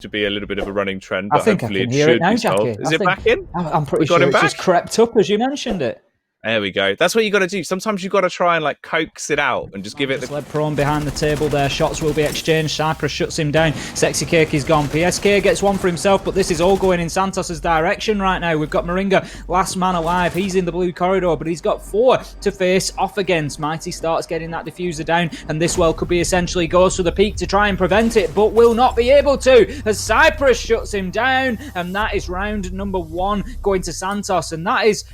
to be a little bit of a running trend, I but think hopefully I can it hear should it now, be Jackie. solved. Is it back in? I'm pretty sure got him it's back? just crept up as you mentioned it. There we go. That's what you got to do. Sometimes you got to try and like coax it out and just give it the... Led prone behind the table there. Shots will be exchanged. Cyprus shuts him down. Sexy Cake is gone. PSK gets one for himself, but this is all going in Santos' direction right now. We've got Moringa, last man alive. He's in the blue corridor, but he's got 4 to face off against. Mighty starts getting that diffuser down, and this well could be essentially goes for the peak to try and prevent it, but will not be able to, as Cyprus shuts him down, and that is round number 1 going to Santos, and that is,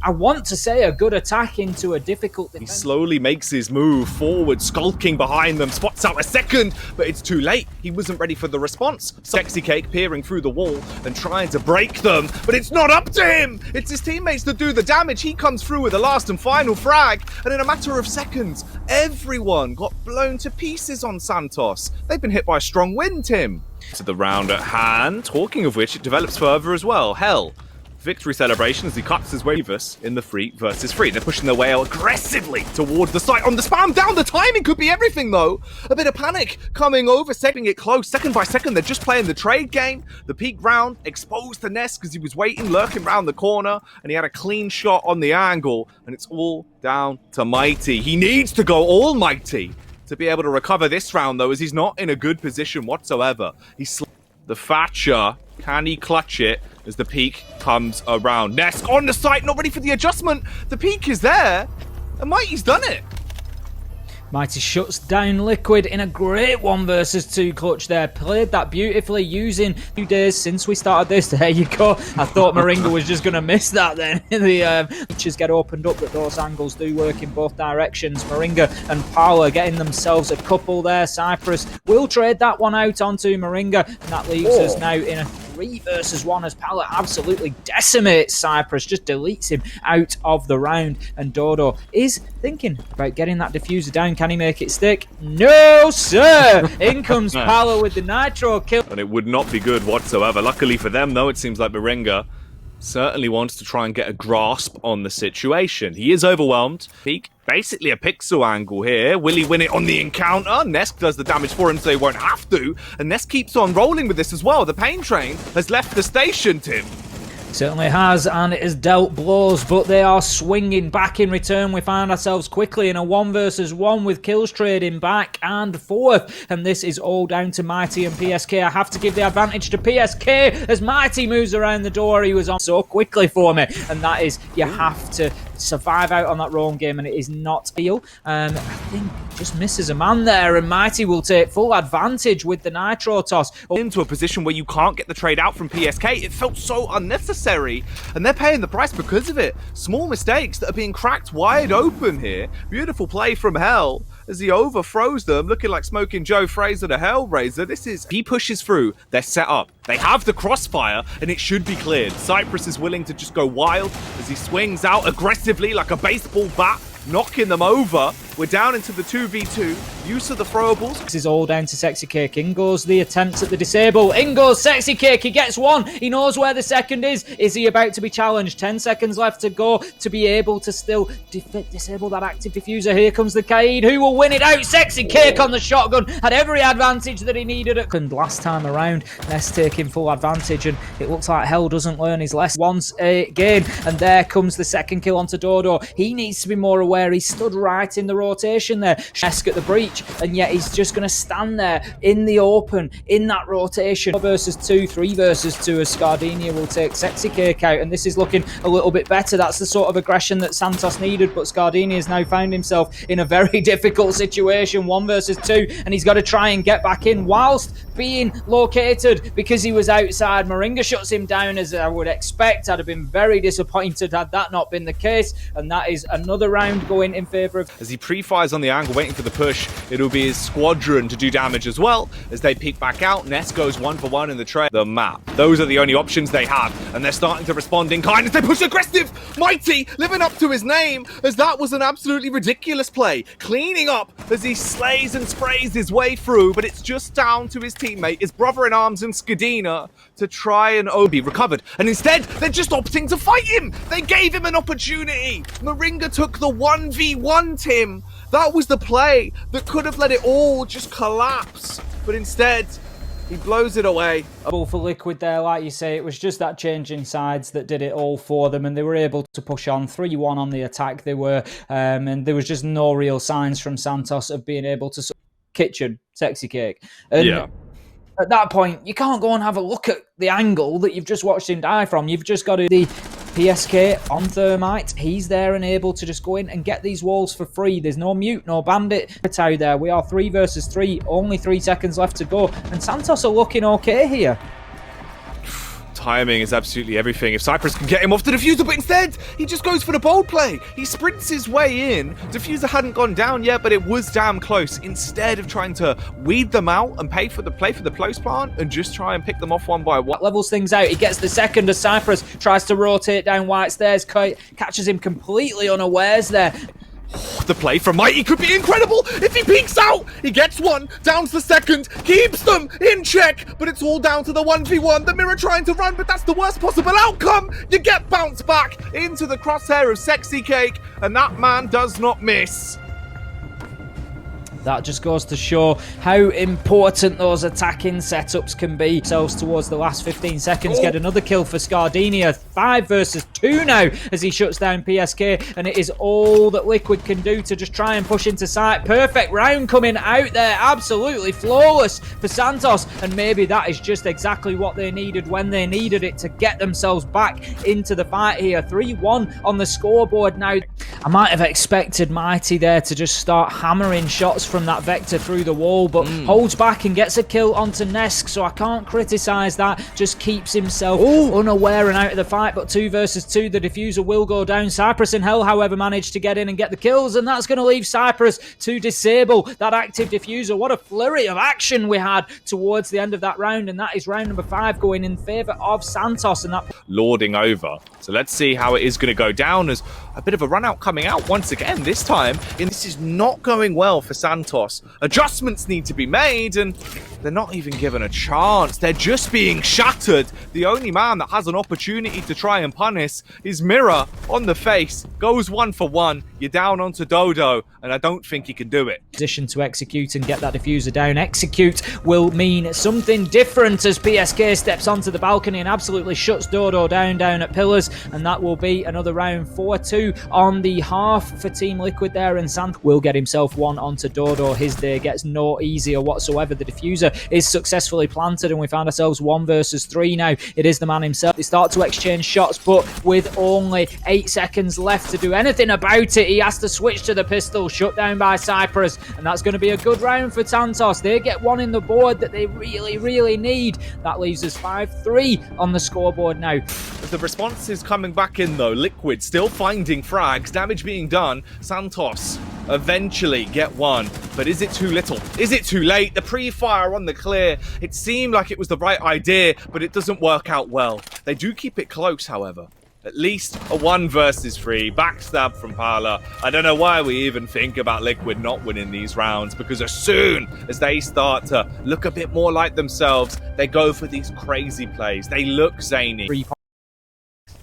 I want to say, a good attack into a difficult defense. He slowly makes his move forward, skulking behind them, spots out a second, but it's too late. He wasn't ready for the response. Sexy Cake peering through the wall and trying to break them, but it's not up to him. It's his teammates that do the damage. He comes through with the last and final frag, and in a matter of seconds, everyone got blown to pieces on Santos. They've been hit by a strong wind, Tim. To the round at hand, talking of which, it develops further as well. Hell, victory celebration as he cuts his way in the 3 versus 3. They're pushing their way out aggressively towards the site on the spam down. The timing could be everything though. A bit of panic coming over, setting it close. Second by second, they're just playing the trade game. The peak round exposed to Nest because he was waiting, lurking around the corner, and he had a clean shot on the angle. And it's all down to Mighty. He needs to go almighty to be able to recover this round though, as he's not in a good position whatsoever. He's the Thatcher. Can he clutch it as the peak comes around? Nesk on the site, not ready for the adjustment. The peak is there, and Mighty's done it. Mighty shuts down Liquid in a great 1 versus 2 clutch there. Played that beautifully using a few days since we started this. There you go. I thought Moringa was just going to miss that then. The features get opened up, but those angles do work in both directions. Moringa and Paula getting themselves a couple there. Cyprus will trade that one out onto Moringa, and that leaves us now in a 3 versus 1 as Paula absolutely decimates Cyprus, just deletes him out of the round. And Dodo is thinking about getting that diffuser down. Can he make it stick? No, sir! In comes Paolo with the nitro kill. And it would not be good whatsoever. Luckily for them, though, it seems like Moringa certainly wants to try and get a grasp on the situation. He is overwhelmed. Peak, basically a pixel angle here. Will he win it on the encounter? Nesk does the damage for him so he won't have to. And Nesk keeps on rolling with this as well. The pain train has left the station, Tim. Certainly has, and it has dealt blows, but they are swinging back in return. We find ourselves quickly in a 1 versus 1 with kills trading back and forth, and this is all down to Mighty and PSK. I have to give the advantage to PSK as Mighty moves around the door. He was on so quickly for me, and that is, you have to survive out on that roam game, and it is not real. I think just misses a man there, and Mighty will take full advantage with the nitro toss. Into a position where you can't get the trade out from PSK. It felt so unnecessary, and they're paying the price because of it. Small mistakes that are being cracked wide open here. Beautiful play from Hell as he overthrows them, looking like Smoking Joe Fraser the Hellraiser. This is, he pushes through, they're set up. They have the crossfire, and it should be cleared. Cyprus is willing to just go wild as he swings out aggressively like a baseball bat, knocking them over. We're down into the 2v2. Use of the throwables. This is all down to Sexy Cake. In goes the attempts at the disable. In goes Sexy Cake. He gets 1. He knows where the second is. Is he about to be challenged? 10 seconds left to go to be able to still disable that active diffuser. Here comes the Kaid. Who will win it out? Sexy Cake on the shotgun. Had every advantage that he needed. And last time around, Nest taking full advantage. And it looks like Hell doesn't learn his lesson once again. And there comes the second kill onto Dodo. He needs to be more aware. He stood right in the rotation there. Shesk at the breach, and yet he's just going to stand there in the open in that rotation. 4 versus 2, 3 versus 2 as Scardinia will take Sexy Cake out, and this is looking a little bit better. That's the sort of aggression that Santos needed, but Scardinia has now found himself in a very difficult situation. 1 versus 2, and he's got to try and get back in whilst being located because he was outside. Moringa shuts him down as I would expect. I'd have been very disappointed had that not been the case, and that is another round going in favour of... As he pre-fires on the angle, waiting for the push, it'll be his squadron to do damage as well. As they peek back out, Nest goes 1 for 1 in the trade. The map. Those are the only options they have, and they're starting to respond in kind as they push aggressive. Mighty living up to his name, as that was an absolutely ridiculous play. Cleaning up as he slays and sprays his way through, but it's just down to his teammate, his brother-in-arms and Skadina, to try and be recovered. And instead, they're just opting to fight him. They gave him an opportunity. Moringa took the 1v1, Tim. That was the play that could have let it all just collapse. But instead, He blows it away. For Liquid there, like you say, it was just that change in sides that did it all for them, and they were able to push on 3-1 on the attack. They were, and there was just no real signs from Santos of being able to kitchen Sexy Cake. And yeah. At that point, you can't go and have a look at the angle that you've just watched him die from. You've just got to the PSK on Thermite. He's there and able to just go in and get these walls for free. There's no Mute, no Bandit out there. We are 3 versus 3, only 3 seconds left to go, and Santos are looking okay here. Timing is absolutely everything. If Cypress can get him off the diffuser, but instead he just goes for the bold play. He sprints his way in. Diffuser hadn't gone down yet, but it was damn close. Instead of trying to weed them out and play for the close plant and just try and pick them off one by one. Levels things out. He gets the second as Cypress tries to rotate down White Stairs. Catches him completely unawares there. The play from Mighty could be incredible if he peeks out. He gets one, downs the second, keeps them in check, but it's all down to the 1v1. The Mirror trying to run, but that's the worst possible outcome. You get bounced back into the crosshair of Sexy Cake, and that man does not miss. That just goes to show how important those attacking setups can be. Sells towards the last 15 seconds. Get another kill for Scardinia. 5 versus 2 now as he shuts down PSK. And it is all that Liquid can do to just try and push into sight. Perfect round coming out there. Absolutely flawless for Santos. And maybe that is just exactly what they needed when they needed it to get themselves back into the fight here. 3-1 on the scoreboard now. I might have expected Mighty there to just start hammering shots from that Vector through the wall, but holds back and gets a kill onto Nesk, so I can't criticise that. Just keeps himself unaware and out of the fight, but 2 versus 2, the diffuser will go down. Cypress and Hell, however, managed to get in and get the kills, and that's going to leave Cypress to disable that active diffuser. What a flurry of action we had towards the end of that round, and that is round number 5 going in favour of Santos, and that lording over. So let's see how it is going to go down as a bit of a run out coming out once again this time. And this is not going well for Santos. Adjustments need to be made and they're not even given a chance. They're just being shattered. The only man that has an opportunity to try and punish is Mirror on the face. Goes 1 for 1. You're down onto Dodo and I don't think he can do it. Position to execute and get that diffuser down. Execute will mean something different as PSK steps onto the balcony and absolutely shuts Dodo down at pillars, and that will be another round. 4-2 on the half for Team Liquid there, and Santos will get himself one onto Dodo. His day gets no easier whatsoever. The diffuser is successfully planted and we find ourselves 1 versus 3 now. It is the man himself. They start to exchange shots, but with only 8 seconds left to do anything about it, he has to switch to the pistol, shut down by Cypress, and that's going to be a good round for Santos. They get one in the board that they really need. That leaves us 5-3 on the scoreboard now. The response is coming back in though. Liquid still finding frags, damage being done. Santos eventually get one, but is it too little? Is it too late? The pre-fire on the clear, it seemed like it was the right idea, but it doesn't work out well. They do keep it close, however. At least a 1 versus 3 backstab from Parla. I don't know why we even think about Liquid not winning these rounds, because as soon as they start to look a bit more like themselves, they go for these crazy plays. They look zany.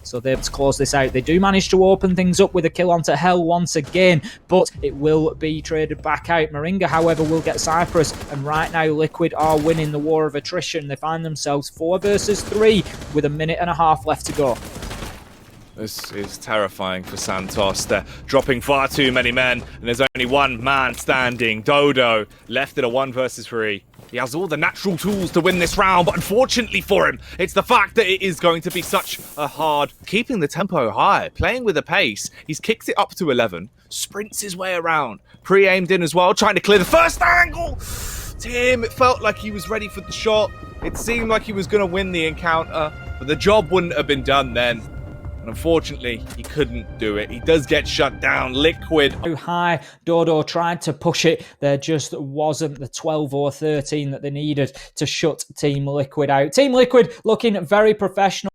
So they're able to close this out. They do manage to open things up with a kill onto Hell once again, but it will be traded back out. Moringa, however, will get Cypress, and right now Liquid are winning the war of attrition. They find themselves 4 versus 3 with a minute and a half left to go. This is terrifying for Santos. They're dropping far too many men, and there's only one man standing. Dodo, left at a 1 versus 3. He has all the natural tools to win this round, but unfortunately for him, it's the fact that it is going to be such a hard... Keeping the tempo high, playing with a pace. He's kicked it up to 11, sprints his way around, pre-aimed in as well, trying to clear the first angle. Tim, it felt like he was ready for the shot. It seemed like he was going to win the encounter, but the job wouldn't have been done then. Unfortunately, he couldn't do it. He does get shut down. Liquid. Too high. Dodo tried to push it. There just wasn't the 12 or 13 that they needed to shut Team Liquid out. Team Liquid looking very professional.